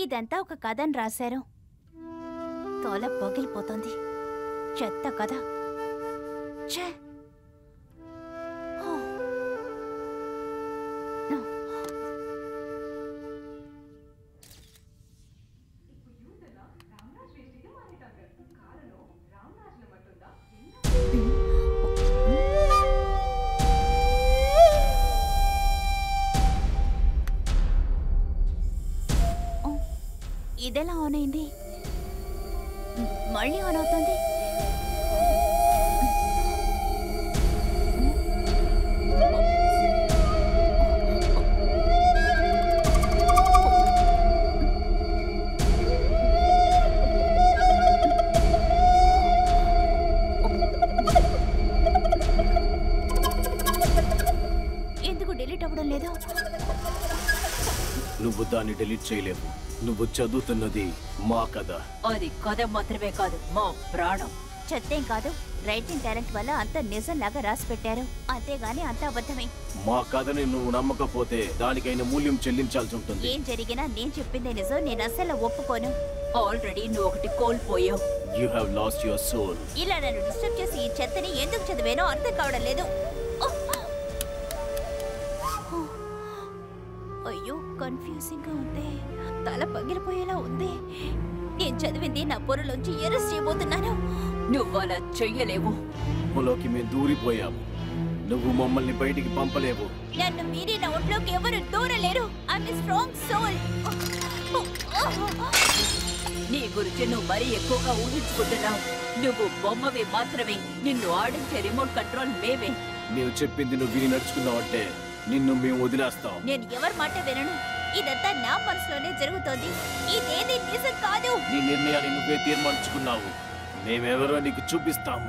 ఇదంతా ఒక కథను రాశారు. తోల పగిలిపోతుంది. చెత్త కథ. ఛే! ఇదెలా ఆన్ అయింది? మళ్ళీ ఆన్ అవుతుంది. ఎందుకు డిలీట్ అవ్వడం లేదు? నువ్వు దాన్ని డిలీట్ చేయలేవు. నువ్వు చదువుతున్నది మా కథ. అది కథ మాత్రమే కాదు, మా ప్రాణం. చెత్తేం కాదు, రైటింగ్ టాలెంట్ వల్ల అంత నిజంలాగా రాసి పెట్టారు. అంతేగాని అంత అబద్ధమే. మా కథని నువ్వు నమ్మకపోతే దానికైన మూల్యం చెల్లించాల్సి ఉంటుంది. ఏం జరిగినా నేను చెప్పిందే నిజం. నేను అస్సలు ఒప్పుకోను. ఆల్రెడీ నువ్వు ఒకటి కోల్పోయావు. You have lost your soul. ఇలా నన్ను డిస్టర్బ్ చేసి ఈ చెత్తని ఎందుకు చదివానో అర్థం కావడం లేదు. అయ్యో, కన్ఫ్యూజింగ్ గా ఉంది. తల పగిలిపోయేలా ఉంది. నేను చదివింది నా పొరలోంచి ఎరెస్ట్ చేయబోతున్నాను. నువ్వు అలా చెయ్యలేవు. లోకి మేము దూరిపోయాము. నువ్వు మమ్మల్ని బయటికి పంపలేవు. నన్ను మీరి నా ఒంట్లోకి ఎవరు దూరలేరు. I'm a strong soul. నీ గురించి నువ్వు మరీ ఎక్కువగా ఊహించుకుంటున్నావు. నువ్వు బొమ్మవి మాత్రమే. నిన్ను ఆడించే రిమోట్ కంట్రోల్ మేమే. నేను చెప్పింది నువ్వు విని నడుచుకున్నావంటే నిన్ను మేము వదిలేస్తాం. నేను ఎవరి మాట వినను. ఇదంతా నా మనసులోనే జరుగుతోంది. ఇదేది నిజం కాదు. నీ నిర్ణయాన్ని నువ్వే తీర్మానించుకున్నావు. మేమెవరో నీకు చూపిస్తాము.